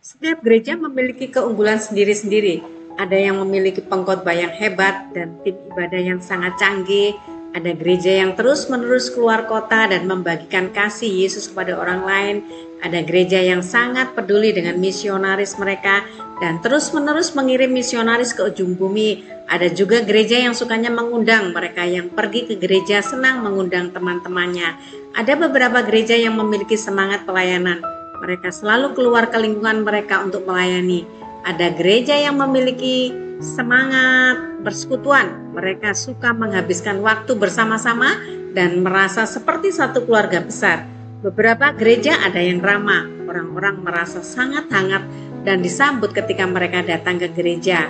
Setiap gereja memiliki keunggulan sendiri-sendiri. Ada yang memiliki pengkhotbah yang hebat dan tim ibadah yang sangat canggih. Ada gereja yang terus-menerus keluar kota dan membagikan kasih Yesus kepada orang lain. Ada gereja yang sangat peduli dengan misionaris mereka dan terus-menerus mengirim misionaris ke ujung bumi. Ada juga gereja yang sukanya mengundang, mereka yang pergi ke gereja senang mengundang teman-temannya. Ada beberapa gereja yang memiliki semangat pelayanan. Mereka selalu keluar ke lingkungan mereka untuk melayani. Ada gereja yang memiliki semangat persekutuan. Mereka suka menghabiskan waktu bersama-sama dan merasa seperti satu keluarga besar. Beberapa gereja ada yang ramah. Orang-orang merasa sangat hangat dan disambut ketika mereka datang ke gereja.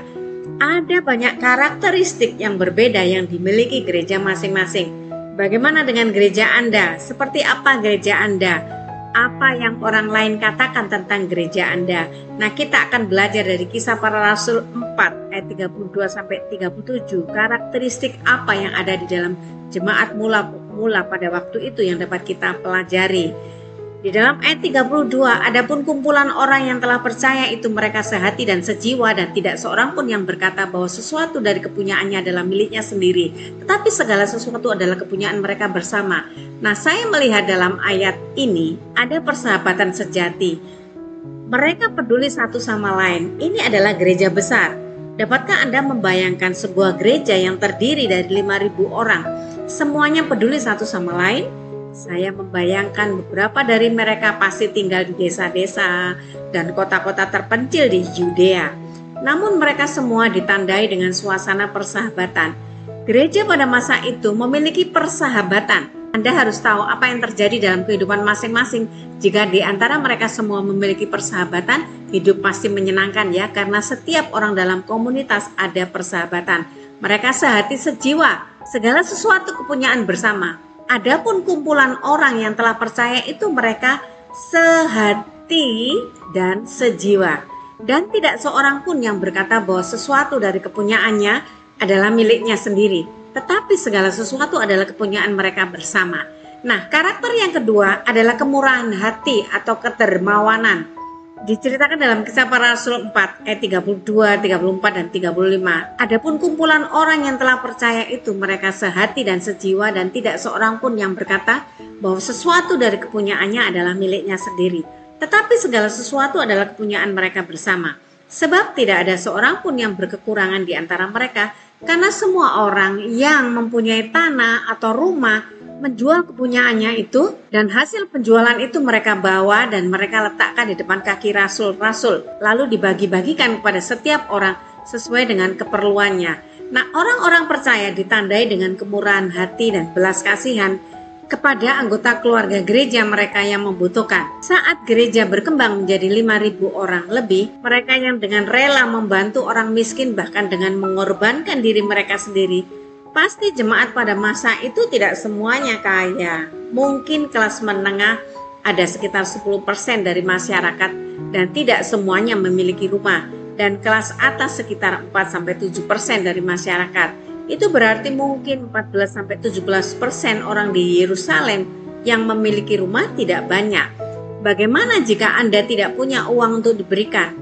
Ada banyak karakteristik yang berbeda yang dimiliki gereja masing-masing. Bagaimana dengan gereja Anda? Seperti apa gereja Anda? Apa yang orang lain katakan tentang gereja Anda? Nah, kita akan belajar dari Kisah Para Rasul 4 ayat 32 sampai 37. Karakteristik apa yang ada di dalam jemaat mula pada waktu itu yang dapat kita pelajari. Di dalam ayat 32, adapun kumpulan orang yang telah percaya itu mereka sehati dan sejiwa dan tidak seorang pun yang berkata bahwa sesuatu dari kepunyaannya adalah miliknya sendiri, tetapi segala sesuatu adalah kepunyaan mereka bersama. Nah, saya melihat dalam ayat ini ada persahabatan sejati. Mereka peduli satu sama lain. Ini adalah gereja besar. Dapatkah Anda membayangkan sebuah gereja yang terdiri dari 5.000 orang? Semuanya peduli satu sama lain? Saya membayangkan beberapa dari mereka pasti tinggal di desa-desa dan kota-kota terpencil di Yudea. Namun mereka semua ditandai dengan suasana persahabatan. Gereja pada masa itu memiliki persahabatan. Anda harus tahu apa yang terjadi dalam kehidupan masing-masing. Jika di antara mereka semua memiliki persahabatan, hidup pasti menyenangkan ya, karena setiap orang dalam komunitas ada persahabatan. Mereka sehati sejiwa, segala sesuatu kepunyaan bersama. Adapun kumpulan orang yang telah percaya itu mereka sehati dan sejiwa. Dan tidak seorang pun yang berkata bahwa sesuatu dari kepunyaannya adalah miliknya sendiri. Tetapi segala sesuatu adalah kepunyaan mereka bersama. Nah, karakter yang kedua adalah kemurahan hati atau kedermawanan. Diceritakan dalam Kisah Para Rasul 4 ayat 32, 34 dan 35. Adapun kumpulan orang yang telah percaya itu mereka sehati dan sejiwa dan tidak seorang pun yang berkata bahwa sesuatu dari kepunyaannya adalah miliknya sendiri, tetapi segala sesuatu adalah kepunyaan mereka bersama. Sebab tidak ada seorang pun yang berkekurangan di antara mereka, karena semua orang yang mempunyai tanah atau rumah menjual kepunyaannya itu, dan hasil penjualan itu mereka bawa dan mereka letakkan di depan kaki rasul-rasul, lalu dibagi-bagikan kepada setiap orang sesuai dengan keperluannya. Nah, orang-orang percaya ditandai dengan kemurahan hati dan belas kasihan kepada anggota keluarga gereja mereka yang membutuhkan. Saat gereja berkembang menjadi 5.000 orang lebih, mereka yang dengan rela membantu orang miskin bahkan dengan mengorbankan diri mereka sendiri. Pasti jemaat pada masa itu tidak semuanya kaya. Mungkin kelas menengah ada sekitar 10% dari masyarakat dan tidak semuanya memiliki rumah. Dan kelas atas sekitar 4-7% dari masyarakat. Itu berarti mungkin 14-17% orang di Yerusalem yang memiliki rumah tidak banyak. Bagaimana jika Anda tidak punya uang untuk diberikan?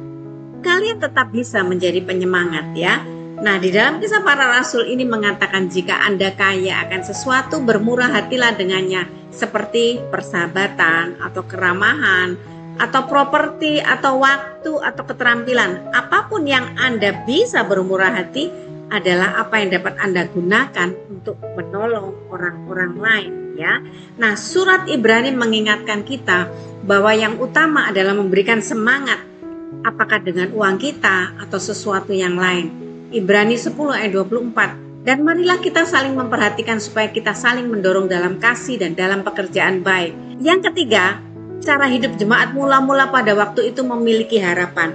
Kalian tetap bisa menjadi penyemangat ya. Nah, di dalam Kisah Para Rasul ini mengatakan jika Anda kaya akan sesuatu, bermurah hatilah dengannya, seperti persahabatan atau keramahan atau properti atau waktu atau keterampilan. Apapun yang Anda bisa bermurah hati adalah apa yang dapat Anda gunakan untuk menolong orang-orang lain ya. Nah, surat Ibrani mengingatkan kita bahwa yang utama adalah memberikan semangat, apakah dengan uang kita atau sesuatu yang lain. Ibrani 10 ayat 24. Dan marilah kita saling memperhatikan supaya kita saling mendorong dalam kasih dan dalam pekerjaan baik. Yang ketiga, cara hidup jemaat mula-mula pada waktu itu memiliki harapan.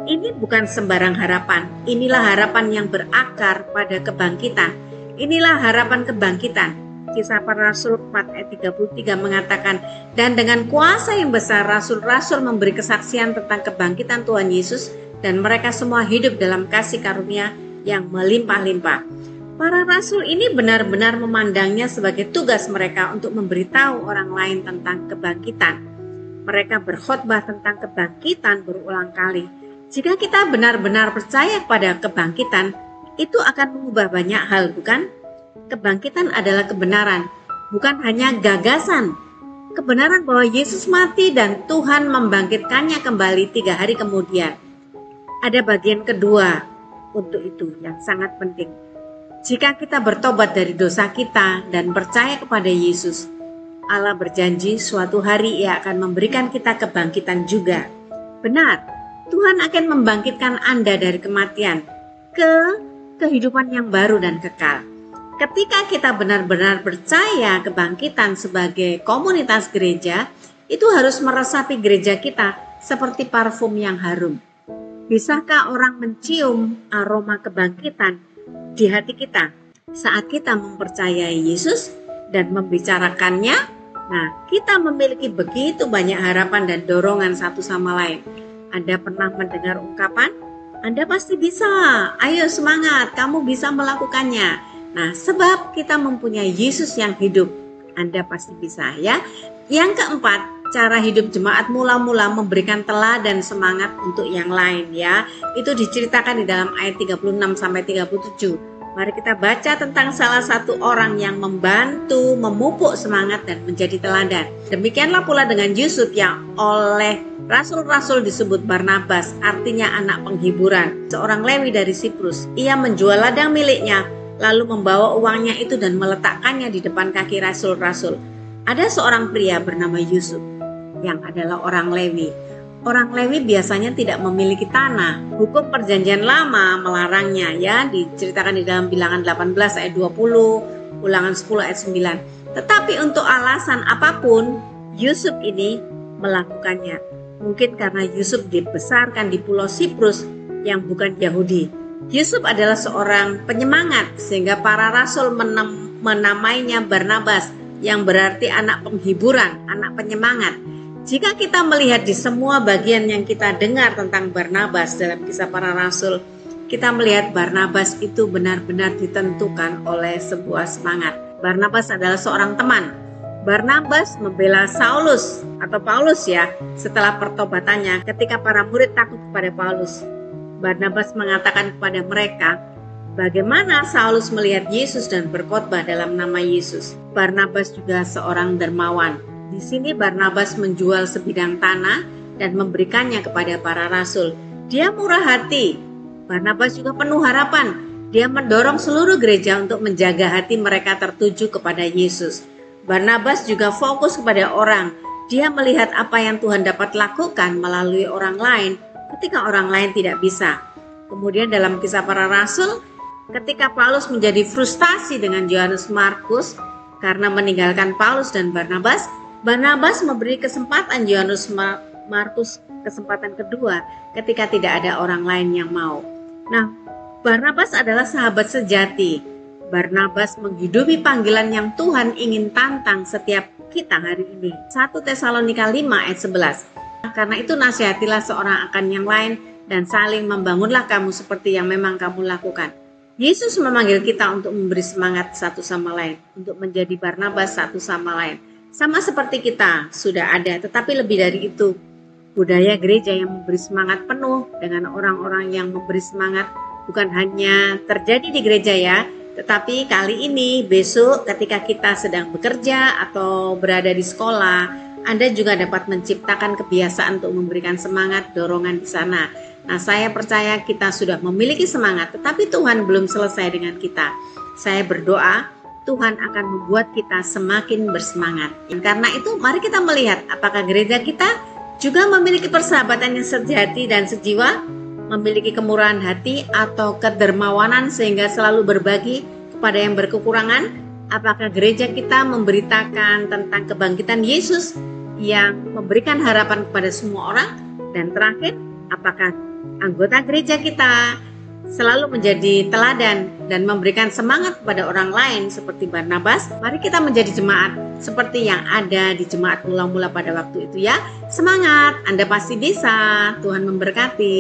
Ini bukan sembarang harapan. Inilah harapan yang berakar pada kebangkitan. Inilah harapan kebangkitan. Kisah Para Rasul 4 ayat 33 mengatakan, dan dengan kuasa yang besar rasul-rasul memberi kesaksian tentang kebangkitan Tuhan Yesus, dan mereka semua hidup dalam kasih karunia yang melimpah-limpah. Para rasul ini benar-benar memandangnya sebagai tugas mereka untuk memberitahu orang lain tentang kebangkitan. Mereka berkhotbah tentang kebangkitan berulang kali. Jika kita benar-benar percaya pada kebangkitan, itu akan mengubah banyak hal, bukan? Kebangkitan adalah kebenaran, bukan hanya gagasan. Kebenaran bahwa Yesus mati dan Tuhan membangkitkannya kembali 3 hari kemudian. Ada bagian kedua untuk itu yang sangat penting. Jika kita bertobat dari dosa kita dan percaya kepada Yesus, Allah berjanji suatu hari Ia akan memberikan kita kebangkitan juga. Benar, Tuhan akan membangkitkan Anda dari kematian ke kehidupan yang baru dan kekal. Ketika kita benar-benar percaya kebangkitan sebagai komunitas gereja, itu harus meresapi gereja kita seperti parfum yang harum. Bisakah orang mencium aroma kebangkitan di hati kita saat kita mempercayai Yesus dan membicarakannya? Nah, kita memiliki begitu banyak harapan dan dorongan satu sama lain. Anda pernah mendengar ungkapan, Anda pasti bisa, ayo semangat, kamu bisa melakukannya. Nah, sebab kita mempunyai Yesus yang hidup, Anda pasti bisa ya. Yang keempat, cara hidup jemaat mula-mula memberikan teladan semangat untuk yang lain ya. Itu diceritakan di dalam ayat 36-37. Mari kita baca tentang salah satu orang yang membantu memupuk semangat dan menjadi teladan. Demikianlah pula dengan Yusuf yang oleh rasul-rasul disebut Barnabas, artinya anak penghiburan, seorang Lewi dari Siprus. Ia menjual ladang miliknya, lalu membawa uangnya itu dan meletakkannya di depan kaki rasul-rasul. Ada seorang pria bernama Yusuf yang adalah orang Lewi. Orang Lewi biasanya tidak memiliki tanah. Hukum perjanjian lama melarangnya ya, diceritakan di dalam Bilangan 18 ayat 20, Ulangan 10 ayat 9. Tetapi untuk alasan apapun, Yusuf ini melakukannya. Mungkin karena Yusuf dibesarkan di pulau Siprus yang bukan Yahudi. Yusuf adalah seorang penyemangat sehingga para rasul menamainya Barnabas yang berarti anak penghiburan, anak penyemangat. Jika kita melihat di semua bagian yang kita dengar tentang Barnabas dalam kisah para rasul, kita melihat Barnabas itu benar-benar ditentukan oleh sebuah semangat. Barnabas adalah seorang teman. Barnabas membela Saulus atau Paulus ya setelah pertobatannya ketika para murid takut kepada Paulus. Barnabas mengatakan kepada mereka bagaimana Saulus melihat Yesus dan berkhotbah dalam nama Yesus. Barnabas juga seorang dermawan. Di sini Barnabas menjual sebidang tanah dan memberikannya kepada para rasul. Dia murah hati. Barnabas juga penuh harapan. Dia mendorong seluruh gereja untuk menjaga hati mereka tertuju kepada Yesus. Barnabas juga fokus kepada orang. Dia melihat apa yang Tuhan dapat lakukan melalui orang lain ketika orang lain tidak bisa. Kemudian dalam kisah para rasul, ketika Paulus menjadi frustasi dengan Yohanes Markus karena meninggalkan Paulus dan Barnabas, Barnabas memberi kesempatan Yohanes Markus kesempatan kedua ketika tidak ada orang lain yang mau. Nah, Barnabas adalah sahabat sejati. Barnabas menghidupi panggilan yang Tuhan ingin tantang setiap kita hari ini. 1 Tesalonika 5 ayat 11. Karena itu nasihatilah seorang akan yang lain dan saling membangunlah kamu seperti yang memang kamu lakukan. Yesus memanggil kita untuk memberi semangat satu sama lain, untuk menjadi Barnabas satu sama lain. Sama seperti kita sudah ada, tetapi lebih dari itu. Budaya gereja yang memberi semangat penuh dengan orang-orang yang memberi semangat bukan hanya terjadi di gereja ya, tetapi kali ini, besok ketika kita sedang bekerja atau berada di sekolah, Anda juga dapat menciptakan kebiasaan untuk memberikan semangat, dorongan di sana. Nah, saya percaya kita sudah memiliki semangat, tetapi Tuhan belum selesai dengan kita. Saya berdoa, Tuhan akan membuat kita semakin bersemangat. Karena itu, mari kita melihat apakah gereja kita juga memiliki persahabatan yang sejati dan sejiwa, memiliki kemurahan hati atau kedermawanan sehingga selalu berbagi kepada yang berkekurangan. Apakah gereja kita memberitakan tentang kebangkitan Yesus yang memberikan harapan kepada semua orang? Dan terakhir, apakah anggota gereja kita selalu menjadi teladan dan memberikan semangat kepada orang lain seperti Barnabas? Mari kita menjadi jemaat seperti yang ada di jemaat mula-mula pada waktu itu ya. Semangat, Anda pasti bisa. Tuhan memberkati.